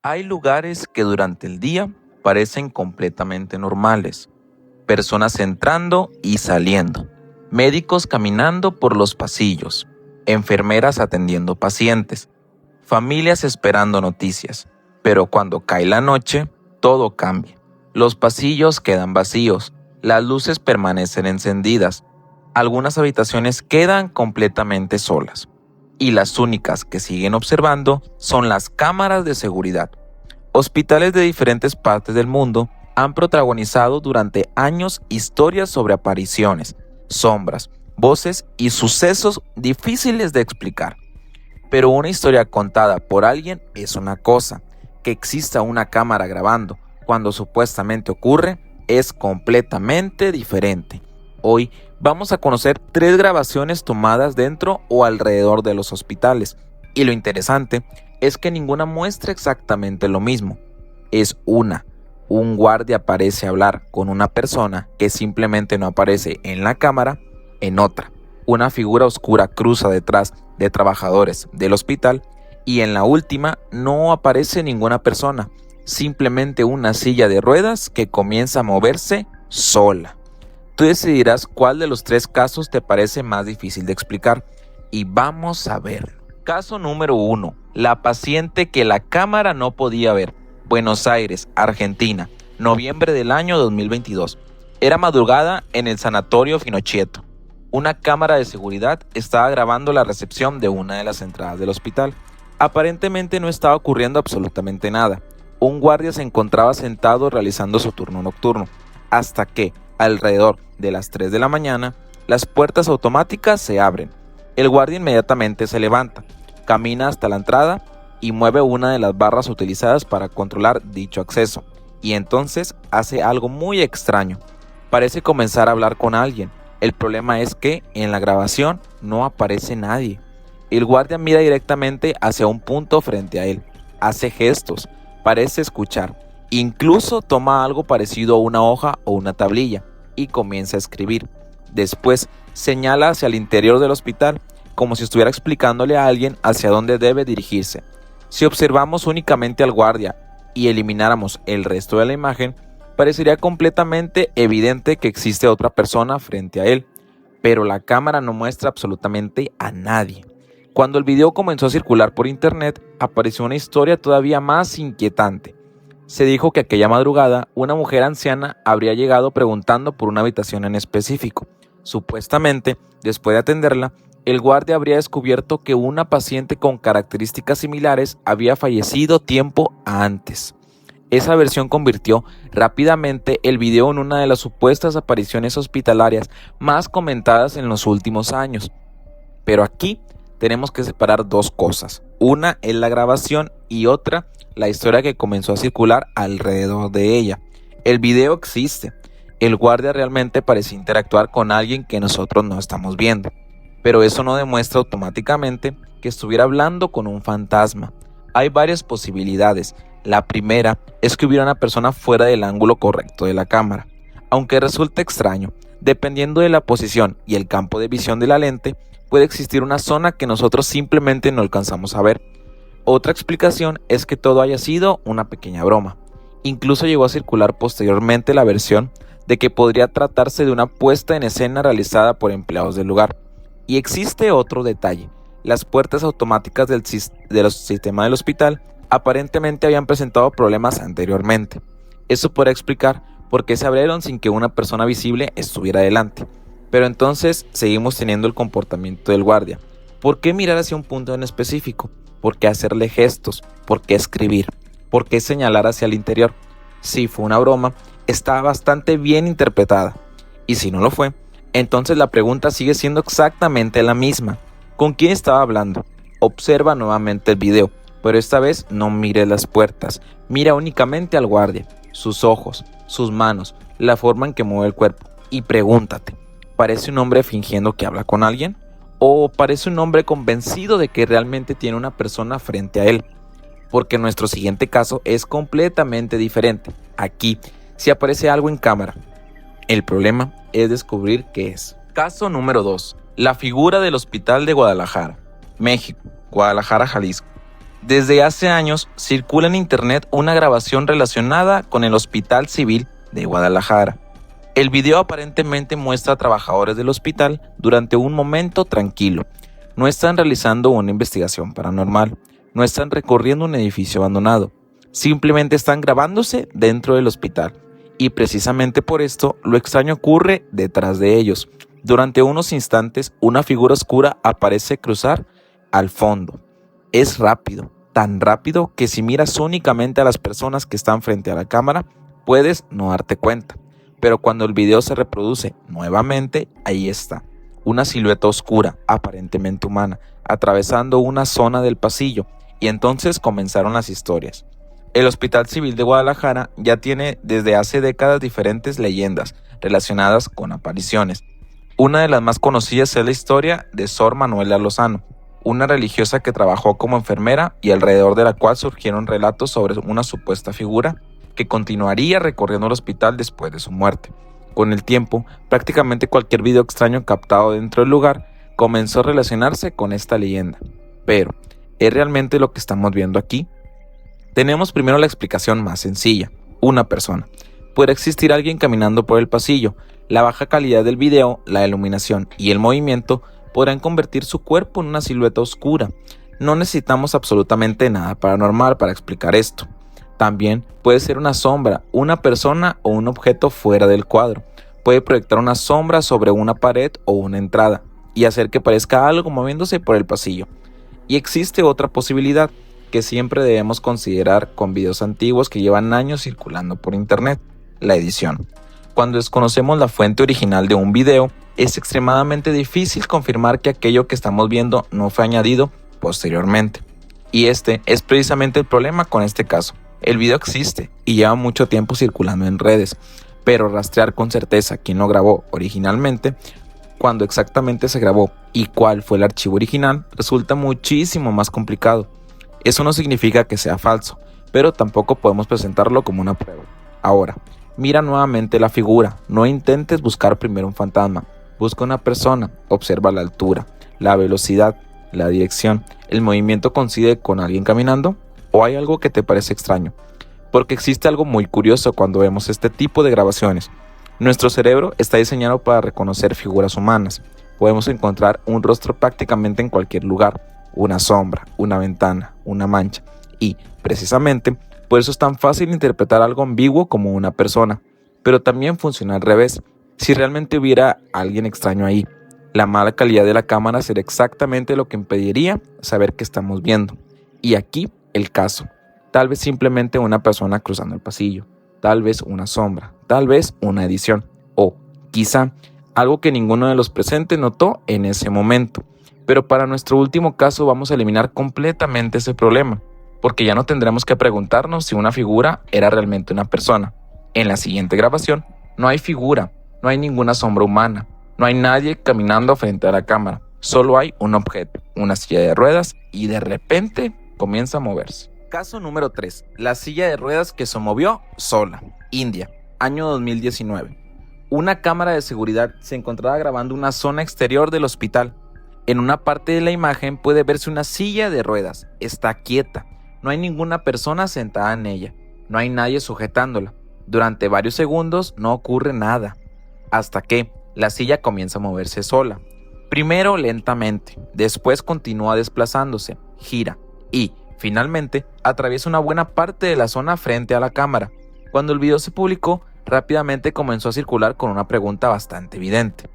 Hay lugares que durante el día parecen completamente normales. Personas entrando y saliendo. Médicos caminando por los pasillos. Enfermeras atendiendo pacientes. Familias esperando noticias. Pero cuando cae la noche, todo cambia. Los pasillos quedan vacíos. Las luces permanecen encendidas. Algunas habitaciones quedan completamente solas. Y las únicas que siguen observando son las cámaras de seguridad. Hospitales de diferentes partes del mundo han protagonizado durante años historias sobre apariciones, sombras, voces y sucesos difíciles de explicar. Pero una historia contada por alguien es una cosa, que exista una cámara grabando cuando supuestamente ocurre es completamente diferente. Hoy vamos a conocer 3 grabaciones tomadas dentro o alrededor de los hospitales, y lo interesante es que ninguna muestra exactamente lo mismo. Es un guardia parece hablar con una persona que simplemente no aparece en la cámara. En otra, una figura oscura cruza detrás de trabajadores del hospital, y en la última no aparece ninguna persona, simplemente una silla de ruedas que comienza a moverse sola. Tú decidirás cuál de los 3 casos te parece más difícil de explicar, y vamos a ver. Caso número 1. La paciente que la cámara no podía ver. Buenos Aires, Argentina, noviembre del año 2022. Era madrugada en el sanatorio Finocchietto. Una cámara de seguridad estaba grabando la recepción de una de las entradas del hospital. Aparentemente no estaba ocurriendo absolutamente nada. Un guardia se encontraba sentado realizando su turno nocturno, hasta que, alrededor de las 3 de la mañana, las puertas automáticas se abren. El guardia inmediatamente se levanta, camina hasta la entrada y mueve una de las barras utilizadas para controlar dicho acceso, y entonces hace algo muy extraño. Parece comenzar a hablar con alguien. El problema es que en la grabación no aparece nadie. El guardia mira directamente hacia un punto frente a él, hace gestos, parece escuchar, incluso toma algo parecido a una hoja o una tablilla y comienza a escribir. Después señala hacia el interior del hospital, como si estuviera explicándole a alguien hacia dónde debe dirigirse. Si observamos únicamente al guardia y elimináramos el resto de la imagen, parecería completamente evidente que existe otra persona frente a él, pero la cámara no muestra absolutamente a nadie. Cuando el video comenzó a circular por internet, apareció una historia todavía más inquietante. Se dijo que aquella madrugada una mujer anciana habría llegado preguntando por una habitación en específico. Supuestamente, después de atenderla, el guardia habría descubierto que una paciente con características similares había fallecido tiempo antes. Esa versión convirtió rápidamente el video en una de las supuestas apariciones hospitalarias más comentadas en los últimos años. Pero aquí tenemos que separar 2 cosas. Una es la grabación y otra la historia que comenzó a circular alrededor de ella. El video existe. El guardia realmente parece interactuar con alguien que nosotros no estamos viendo. Pero eso no demuestra automáticamente que estuviera hablando con un fantasma. Hay varias posibilidades. La primera es que hubiera una persona fuera del ángulo correcto de la cámara. Aunque resulta extraño, dependiendo de la posición y el campo de visión de la lente, puede existir una zona que nosotros simplemente no alcanzamos a ver. Otra explicación es que todo haya sido una pequeña broma. Incluso llegó a circular posteriormente la versión de que podría tratarse de una puesta en escena realizada por empleados del lugar. Y existe otro detalle. Las puertas automáticas del sistema del hospital aparentemente habían presentado problemas anteriormente. Eso podría explicar por qué se abrieron sin que una persona visible estuviera delante. Pero entonces seguimos teniendo el comportamiento del guardia. ¿Por qué mirar hacia un punto en específico? ¿Por qué hacerle gestos? ¿Por qué escribir? ¿Por qué señalar hacia el interior? Si fue una broma, está bastante bien interpretada. Y si no lo fue, entonces la pregunta sigue siendo exactamente la misma. ¿Con quién estaba hablando? Observa nuevamente el video, pero esta vez no mires las puertas. Mira únicamente al guardia, sus ojos, sus manos, la forma en que mueve el cuerpo. Y pregúntate, ¿parece un hombre fingiendo que habla con alguien? ¿O parece un hombre convencido de que realmente tiene una persona frente a él? Porque nuestro siguiente caso es completamente diferente. Aquí sí aparece algo en cámara. El problema es descubrir qué es. Caso número 2. La figura del Hospital de Guadalajara, México, Guadalajara, Jalisco. Desde hace años circula en internet una grabación relacionada con el Hospital Civil de Guadalajara. El video aparentemente muestra a trabajadores del hospital durante un momento tranquilo. No están realizando una investigación paranormal, no están recorriendo un edificio abandonado, simplemente están grabándose dentro del hospital. Y precisamente por esto, lo extraño ocurre detrás de ellos. Durante unos instantes, una figura oscura aparece cruzar al fondo. Es rápido, tan rápido que si miras únicamente a las personas que están frente a la cámara, puedes no darte cuenta. Pero cuando el video se reproduce nuevamente, ahí está, una silueta oscura, aparentemente humana, atravesando una zona del pasillo, y entonces comenzaron las historias. El Hospital Civil de Guadalajara ya tiene desde hace décadas diferentes leyendas relacionadas con apariciones. Una de las más conocidas es la historia de Sor Manuela Lozano, una religiosa que trabajó como enfermera y alrededor de la cual surgieron relatos sobre una supuesta figura que continuaría recorriendo el hospital después de su muerte. Con el tiempo, prácticamente cualquier video extraño captado dentro del lugar comenzó a relacionarse con esta leyenda. Pero, ¿es realmente lo que estamos viendo aquí? Tenemos primero la explicación más sencilla: una persona. Puede existir alguien caminando por el pasillo. La baja calidad del video, la iluminación y el movimiento podrán convertir su cuerpo en una silueta oscura. No necesitamos absolutamente nada paranormal para explicar esto. También puede ser una sombra, una persona o un objeto fuera del cuadro. Puede proyectar una sombra sobre una pared o una entrada y hacer que parezca algo moviéndose por el pasillo. Y existe otra posibilidad que siempre debemos considerar con videos antiguos que llevan años circulando por internet: la edición. Cuando desconocemos la fuente original de un video, es extremadamente difícil confirmar que aquello que estamos viendo no fue añadido posteriormente. Y este es precisamente el problema con este caso. El video existe y lleva mucho tiempo circulando en redes, pero rastrear con certeza quién lo grabó originalmente, cuándo exactamente se grabó y cuál fue el archivo original, resulta muchísimo más complicado. Eso no significa que sea falso, pero tampoco podemos presentarlo como una prueba. Ahora, mira nuevamente la figura, no intentes buscar primero un fantasma. Busca una persona, observa la altura, la velocidad, la dirección. ¿El movimiento coincide con alguien caminando? ¿O hay algo que te parece extraño? Porque existe algo muy curioso cuando vemos este tipo de grabaciones. Nuestro cerebro está diseñado para reconocer figuras humanas. Podemos encontrar un rostro prácticamente en cualquier lugar, una sombra, una ventana, una mancha. Y, precisamente, por eso es tan fácil interpretar algo ambiguo como una persona. Pero también funciona al revés. Si realmente hubiera alguien extraño ahí, la mala calidad de la cámara sería exactamente lo que impediría saber qué estamos viendo. Y aquí el caso: tal vez simplemente una persona cruzando el pasillo, tal vez una sombra, tal vez una edición, o quizá algo que ninguno de los presentes notó en ese momento. Pero para nuestro último caso vamos a eliminar completamente ese problema, porque ya no tendremos que preguntarnos si una figura era realmente una persona. En la siguiente grabación no hay figura, no hay ninguna sombra humana, no hay nadie caminando frente a la cámara, solo hay un objeto, una silla de ruedas, y de repente comienza a moverse. Caso número 3. La silla de ruedas que se movió sola. India, año 2019. Una cámara de seguridad se encontraba grabando una zona exterior del hospital. En una parte de la imagen puede verse una silla de ruedas. Está quieta. No hay ninguna persona sentada en ella. No hay nadie sujetándola. Durante varios segundos no ocurre nada, hasta que la silla comienza a moverse sola. Primero lentamente, después continúa desplazándose, gira y, finalmente, atraviesa una buena parte de la zona frente a la cámara. Cuando el video se publicó, rápidamente comenzó a circular con una pregunta bastante evidente: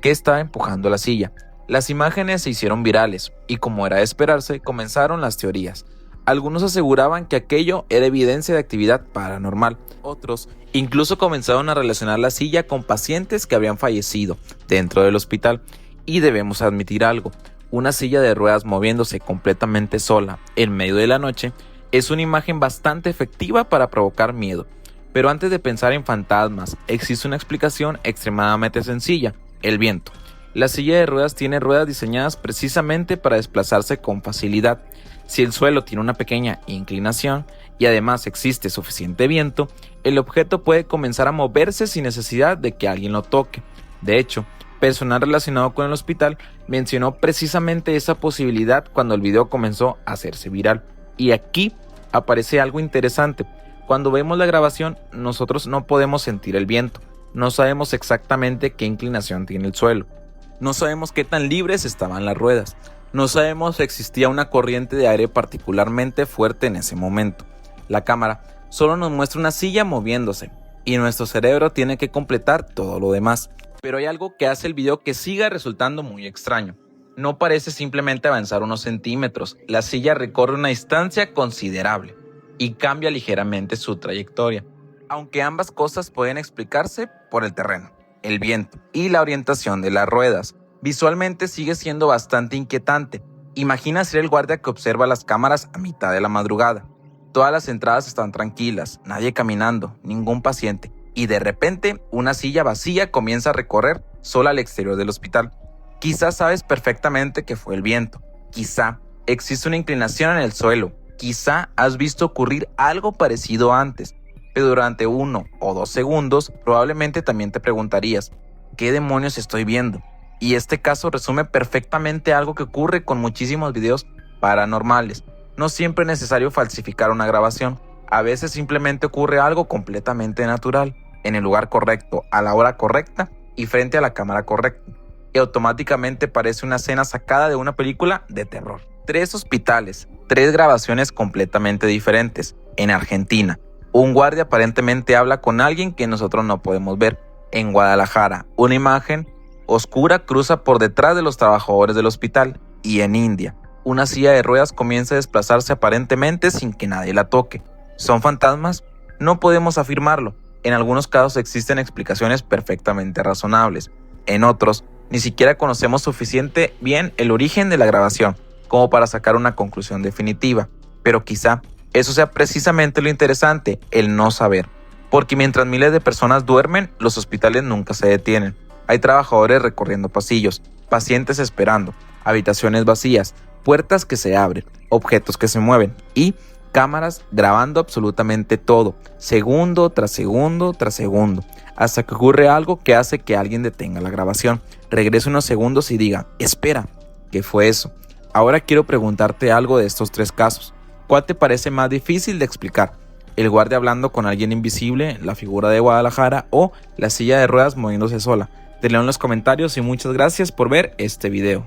¿qué estaba empujando la silla? Las imágenes se hicieron virales y, como era de esperarse, comenzaron las teorías. Algunos aseguraban que aquello era evidencia de actividad paranormal. Otros incluso comenzaron a relacionar la silla con pacientes que habían fallecido dentro del hospital. Y debemos admitir algo: una silla de ruedas moviéndose completamente sola en medio de la noche es una imagen bastante efectiva para provocar miedo. Pero antes de pensar en fantasmas, existe una explicación extremadamente sencilla: el viento. La silla de ruedas tiene ruedas diseñadas precisamente para desplazarse con facilidad. Si el suelo tiene una pequeña inclinación y además existe suficiente viento, el objeto puede comenzar a moverse sin necesidad de que alguien lo toque. De hecho, personal relacionado con el hospital mencionó precisamente esa posibilidad cuando el video comenzó a hacerse viral. Y aquí aparece algo interesante. Cuando vemos la grabación, nosotros no podemos sentir el viento. No sabemos exactamente qué inclinación tiene el suelo. No sabemos qué tan libres estaban las ruedas. No sabemos si existía una corriente de aire particularmente fuerte en ese momento. La cámara solo nos muestra una silla moviéndose y nuestro cerebro tiene que completar todo lo demás. Pero hay algo que hace el video que siga resultando muy extraño. No parece simplemente avanzar unos centímetros. La silla recorre una distancia considerable y cambia ligeramente su trayectoria. Aunque ambas cosas pueden explicarse por el terreno, el viento y la orientación de las ruedas, visualmente sigue siendo bastante inquietante. Imagina ser el guardia que observa las cámaras a mitad de la madrugada. Todas las entradas están tranquilas, nadie caminando, ningún paciente, y de repente una silla vacía comienza a recorrer sola al exterior del hospital. Quizás sabes perfectamente que fue el viento, quizá existe una inclinación en el suelo, quizá has visto ocurrir algo parecido antes, pero durante 1 o 2 segundos probablemente también te preguntarías, ¿qué demonios estoy viendo? Y este caso resume perfectamente algo que ocurre con muchísimos videos paranormales. No siempre es necesario falsificar una grabación, a veces simplemente ocurre algo completamente natural, en el lugar correcto, a la hora correcta y frente a la cámara correcta, y automáticamente parece una escena sacada de una película de terror. 3 hospitales, 3 grabaciones completamente diferentes. En Argentina, un guardia aparentemente habla con alguien que nosotros no podemos ver. En Guadalajara, una imagen oscura cruza por detrás de los trabajadores del hospital. Y en India, una silla de ruedas comienza a desplazarse aparentemente sin que nadie la toque. ¿Son fantasmas? No podemos afirmarlo. En algunos casos existen explicaciones perfectamente razonables. En otros, ni siquiera conocemos suficiente bien el origen de la grabación como para sacar una conclusión definitiva. Pero quizá eso sea precisamente lo interesante, el no saber. Porque mientras miles de personas duermen, los hospitales nunca se detienen. Hay trabajadores recorriendo pasillos, pacientes esperando, habitaciones vacías, puertas que se abren, objetos que se mueven y cámaras grabando absolutamente todo, segundo tras segundo tras segundo, hasta que ocurre algo que hace que alguien detenga la grabación, regrese unos segundos y diga, espera, ¿qué fue eso? Ahora quiero preguntarte algo de estos 3 casos. ¿Cuál te parece más difícil de explicar? ¿El guardia hablando con alguien invisible, la figura de Guadalajara o la silla de ruedas moviéndose sola? Te leo en los comentarios y muchas gracias por ver este video.